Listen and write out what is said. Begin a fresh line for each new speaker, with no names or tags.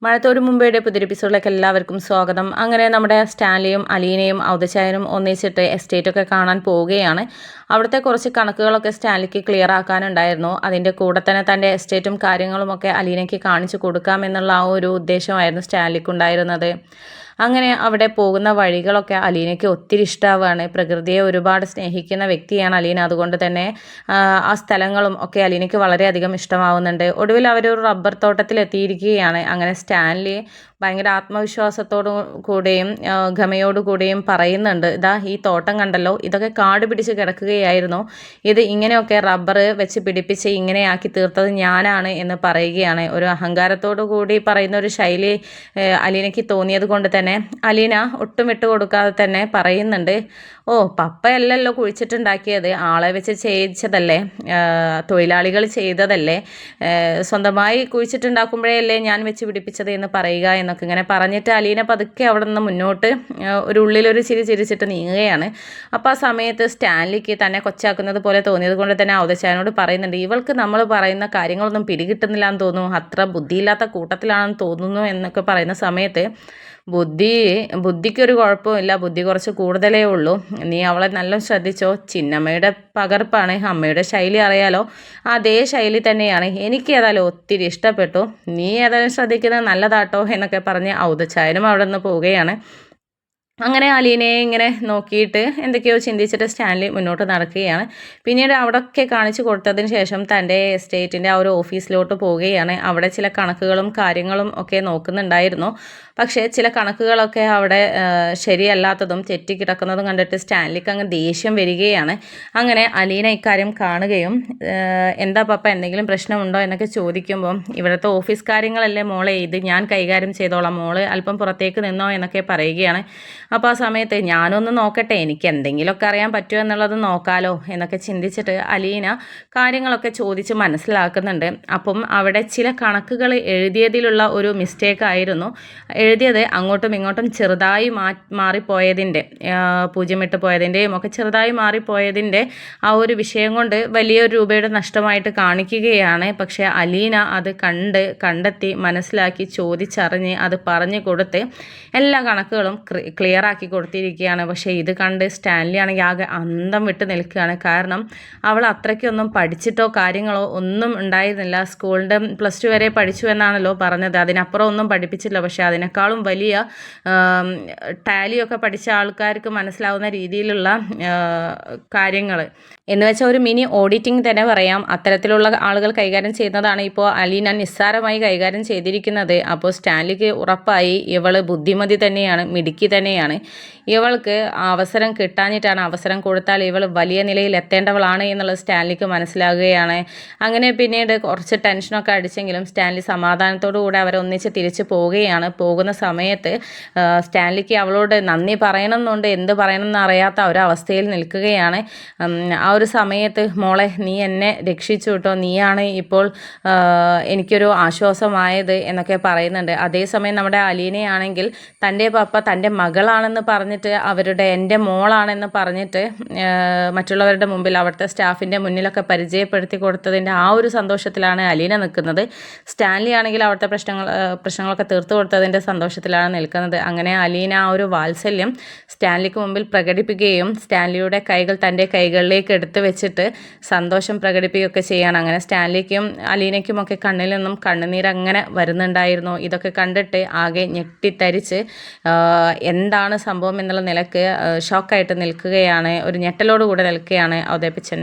മഴത്തോട് മുമ്പേയുടെ പുതിയ എപ്പിസോഡിലേക്ക് എല്ലാവർക്കും സ്വാഗതം. അങ്ങനെ നമ്മുടെ സ്റ്റാൻലിയും അലീനയും ഔദച്ചായനും ഒന്നിച്ചിട്ട് എസ്റ്റേറ്റൊക്കെ കാണാൻ പോവുകയാണ്. അവിടുത്തെ കുറച്ച് കണക്കുകളൊക്കെ സ്റ്റാൻലിക്ക് ക്ലിയർ ആക്കാനുണ്ടായിരുന്നു. അതിൻ്റെ കൂടെ തന്നെ തൻ്റെ എസ്റ്റേറ്റും കാര്യങ്ങളുമൊക്കെ അലീനയ്ക്ക് കാണിച്ചു കൊടുക്കാമെന്നുള്ള ആ ഒരു ഉദ്ദേശമായിരുന്നു സ്റ്റാൻലിക്കുണ്ടായിരുന്നത്. അങ്ങനെ അവിടെ പോകുന്ന വഴികളൊക്കെ അലീനയ്ക്ക് ഒത്തിരി ഇഷ്ടമാവുകയാണ്. പ്രകൃതിയെ ഒരുപാട് സ്നേഹിക്കുന്ന വ്യക്തിയാണ് അലീന. അതുകൊണ്ട് തന്നെ ആ സ്ഥലങ്ങളും ഒക്കെ അലീനയ്ക്ക് വളരെയധികം ഇഷ്ടമാവുന്നുണ്ട്. ഒടുവിൽ അവരൊരു റബ്ബർ തോട്ടത്തിൽ എത്തിയിരിക്കുകയാണ്. അങ്ങനെ സ്റ്റാൻലി ഭയങ്കര ആത്മവിശ്വാസത്തോടു കൂടെയും ഗമയോടുകൂടെയും പറയുന്നുണ്ട്, ഇതാ ഈ തോട്ടം കണ്ടല്ലോ, ഇതൊക്കെ കാട് പിടിച്ച് കിടക്കുകയായിരുന്നു, ഇത് ഇങ്ങനെയൊക്കെ റബ്ബർ വെച്ച് പിടിപ്പിച്ച് ഇങ്ങനെയാക്കി തീർത്തത് ഞാനാണ് എന്ന് പറയുകയാണ്. ഒരു അഹങ്കാരത്തോടു കൂടി പറയുന്ന ഒരു ശൈലി അലീനയ്ക്ക് തോന്നിയത് കൊണ്ട് തന്നെ അലീന ഒട്ടും വിട്ടു കൊടുക്കാതെ തന്നെ പറയുന്നുണ്ട്, ഓ പപ്പയല്ലല്ലോ കുഴിച്ചിട്ടുണ്ടാക്കിയത്, ആളെ വെച്ച് ചെയ്യിച്ചതല്ലേ, തൊഴിലാളികൾ ചെയ്തതല്ലേ, സ്വന്തമായി കുഴിച്ചിട്ടുണ്ടാക്കുമ്പോഴേ ഞാൻ വെച്ച് പിടിപ്പിച്ചത് എന്ന് പറയുക എന്നൊക്കെ ഇങ്ങനെ പറഞ്ഞിട്ട് അലീന പതുക്കെ അവിടെ നിന്ന് മുന്നോട്ട് ഒരു ഉള്ളിലൊരു ചിരിച്ചിട്ട് നീങ്ങുകയാണ്. അപ്പോൾ ആ സമയത്ത് സ്റ്റാൻലിക്ക് തന്നെ കൊച്ചാക്കുന്നത് പോലെ തോന്നിയത് കൊണ്ട് തന്നെ ഔദച്ചായനോട് പറയുന്നുണ്ട്, ഇവൾക്ക് നമ്മൾ പറയുന്ന കാര്യങ്ങളൊന്നും പിടികിട്ടുന്നില്ല എന്ന് തോന്നുന്നു, അത്ര ബുദ്ധിയില്ലാത്ത കൂട്ടത്തിലാണെന്ന് തോന്നുന്നു എന്നൊക്കെ പറയുന്ന സമയത്ത് ബുദ്ധിക്കൊരു കുഴപ്പമില്ല, ബുദ്ധി കുറച്ച് കൂടുതലേ ഉള്ളൂ, നീ അവളെ നല്ല ശ്രദ്ധിച്ചോ, ചിന്നമ്മയുടെ പകർപ്പാണ്, അമ്മയുടെ ശൈലി അറിയാലോ, അതേ ശൈലി തന്നെയാണ്, എനിക്ക് ഏതായാലും ഒത്തിരി ഇഷ്ടപ്പെട്ടു, നീ ഏതായാലും ശ്രദ്ധിക്കുന്നത് നല്ലതാട്ടോ എന്നൊക്കെ പറഞ്ഞ് ഔദച്ചായനും അവിടെ നിന്ന് പോവുകയാണ്. അങ്ങനെ അലീനയെ ഇങ്ങനെ നോക്കിയിട്ട് എന്തൊക്കെയോ ചിന്തിച്ചിട്ട് സ്റ്റാൻലി മുന്നോട്ട് നടക്കുകയാണ്. പിന്നീട് അവിടെയൊക്കെ കാണിച്ചു കൊടുത്തതിന് ശേഷം തൻ്റെ എസ്റ്റേറ്റിൻ്റെ ആ ഒരു ഓഫീസിലോട്ട് പോവുകയാണ്. അവിടെ ചില കണക്കുകളും കാര്യങ്ങളും ഒക്കെ നോക്കുന്നുണ്ടായിരുന്നു. പക്ഷേ ചില കണക്കുകളൊക്കെ അവിടെ ശരിയല്ലാത്തതും തെറ്റിക്കിടക്കുന്നതും കണ്ടിട്ട് സ്റ്റാൻലിക്ക് അങ്ങ് ദേഷ്യം വരികയാണ്. അങ്ങനെ അലീന ഇക്കാര്യം കാണുകയും എന്താ പപ്പ എന്തെങ്കിലും പ്രശ്നമുണ്ടോ എന്നൊക്കെ ചോദിക്കുമ്പം ഇവിടുത്തെ ഓഫീസ് കാര്യങ്ങളല്ലേ മോളെ, ഇത് ഞാൻ കൈകാര്യം ചെയ്തോളാം, മോള് അല്പം പുറത്തേക്ക് നിന്നോ എന്നൊക്കെ പറയുകയാണ്. അപ്പോൾ ആ സമയത്ത് ഞാനൊന്ന് നോക്കട്ടെ, എനിക്ക് എന്തെങ്കിലുമൊക്കെ അറിയാൻ പറ്റുമോ എന്നുള്ളത് നോക്കാലോ എന്നൊക്കെ ചിന്തിച്ചിട്ട് അലീന കാര്യങ്ങളൊക്കെ ചോദിച്ച് മനസ്സിലാക്കുന്നുണ്ട്. അപ്പം അവിടെ ചില കണക്കുകൾ എഴുതിയതിലുള്ള ഒരു മിസ്റ്റേക്ക് ആയിരുന്നു. എഴുതിയത് അങ്ങോട്ടും ഇങ്ങോട്ടും ചെറുതായി മാറിപ്പോയതിൻ്റെ, പൂജ്യമിട്ട് പോയതിൻ്റെയും ഒക്കെ ചെറുതായി മാറിപ്പോയതിൻ്റെ ആ ഒരു വിഷയം കൊണ്ട് വലിയൊരു രൂപയുടെ നഷ്ടമായിട്ട് കാണിക്കുകയാണ്. പക്ഷേ അലീന അത് കണ്ടെത്തി മനസ്സിലാക്കി ചോദിച്ചറിഞ്ഞ് അത് പറഞ്ഞു കൊടുത്ത് എല്ലാ കണക്കുകളും ക്ലിയർ ആക്കി കൊടുത്തിരിക്കുകയാണ്. പക്ഷേ ഇത് കണ്ട് സ്റ്റാൻലി ആണെങ്കിൽ ആകെ അന്തം വിട്ട് നിൽക്കുകയാണ്. കാരണം അവൾ അത്രയ്ക്കൊന്നും പഠിച്ചിട്ടോ കാര്യങ്ങളോ ഒന്നും ഉണ്ടായിരുന്നില്ല. സ്കൂളിൻ്റെ +2 വരെ പഠിച്ചു എന്നാണല്ലോ പറഞ്ഞത്, അതിനപ്പുറം ഒന്നും പഠിപ്പിച്ചില്ല. പക്ഷേ അതിനേക്കാളും വലിയ ടാലിയൊക്കെ പഠിച്ച ആൾക്കാർക്ക് മനസ്സിലാവുന്ന രീതിയിലുള്ള കാര്യങ്ങൾ എന്ന് വെച്ചാൽ ഒരു മിനി ഓഡിറ്റിംഗ് തന്നെ പറയാം, അത്തരത്തിലുള്ള ആളുകൾ കൈകാര്യം ചെയ്യുന്നതാണ് ഇപ്പോൾ അലീന നിസ്സാരമായി കൈകാര്യം ചെയ്തിരിക്കുന്നത്. അപ്പോൾ സ്റ്റാൻലിക്ക് ഉറപ്പായി ഇവൾ ബുദ്ധിമതി തന്നെയാണ്, മിടുക്കി തന്നെയാണ്, ഇവൾക്ക് അവസരം കിട്ടാഞ്ഞിട്ടാണ്, അവസരം കൊടുത്താൽ ഇവൾ വലിയ നിലയിൽ എത്തേണ്ടവളാണ് എന്നുള്ളത് സ്റ്റാൻലിക്ക് മനസ്സിലാകുകയാണ്. അങ്ങനെ പിന്നീട് കുറച്ച് ടെൻഷനൊക്കെ അടിച്ചെങ്കിലും സ്റ്റാൻലി സമാധാനത്തോടു കൂടെ അവരൊന്നിച്ച് തിരിച്ചു പോവുകയാണ്. പോകുന്ന സമയത്ത് സ്റ്റാൻലിക്ക് അവളോട് നന്ദി പറയണമെന്നുണ്ട്, എന്ത് പറയണമെന്ന് അറിയാത്ത ഒരവസ്ഥയിൽ നിൽക്കുകയാണ്. ആ ഒരു സമയത്ത് മോളെ നീ എന്നെ രക്ഷിച്ചു കേട്ടോ, നീയാണ് ഇപ്പോൾ എനിക്കൊരു ആശ്വാസമായത് എന്നൊക്കെ പറയുന്നുണ്ട്. അതേസമയം നമ്മുടെ അലീനയാണെങ്കിൽ തൻ്റെ പപ്പ തൻ്റെ മകളാണെന്ന് പറഞ്ഞിട്ട് എൻ്റെ മോളാണെന്ന് പറഞ്ഞിട്ട് മറ്റുള്ളവരുടെ മുമ്പിൽ അവിടുത്തെ സ്റ്റാഫിൻ്റെ മുന്നിലൊക്കെ പരിചയപ്പെടുത്തി കൊടുത്തതിൻ്റെ ആ ഒരു സന്തോഷത്തിലാണ് അലീന നിൽക്കുന്നത്. സ്റ്റാൻലി ആണെങ്കിൽ അവിടുത്തെ പ്രശ്നങ്ങളൊക്കെ തീർത്തു കൊടുത്തതിൻ്റെ സന്തോഷത്തിലാണ് നിൽക്കുന്നത്. അങ്ങനെ അലീന ആ ഒരു വാത്സല്യം സ്റ്റാൻലിക്ക് മുമ്പിൽ പ്രകടിപ്പിക്കുകയും സ്റ്റാൻലിയുടെ കൈകൾ തൻ്റെ കൈകളിലേക്ക് എടുത്തു വെച്ചിട്ട് സന്തോഷം പ്രകടിപ്പിക്കുകയൊക്കെ ചെയ്യാണ്. അങ്ങനെ സ്റ്റാൻലിക്കും അലീനയ്ക്കുമൊക്കെ കണ്ണിൽ നിന്നും കണ്ണുനീരങ്ങനെ വരുന്നുണ്ടായിരുന്നു. ഇതൊക്കെ കണ്ടിട്ട് ആകെ ഞെട്ടിത്തരിച്ച് എന്താണ് സംഭവം എന്നുള്ള നിലക്ക് ഷോക്കായിട്ട് നിൽക്കുകയാണ്, ഒരു ഞെട്ടലോടുകൂടെ നിൽക്കുകയാണ് ഔദയപ്പച്ചൻ.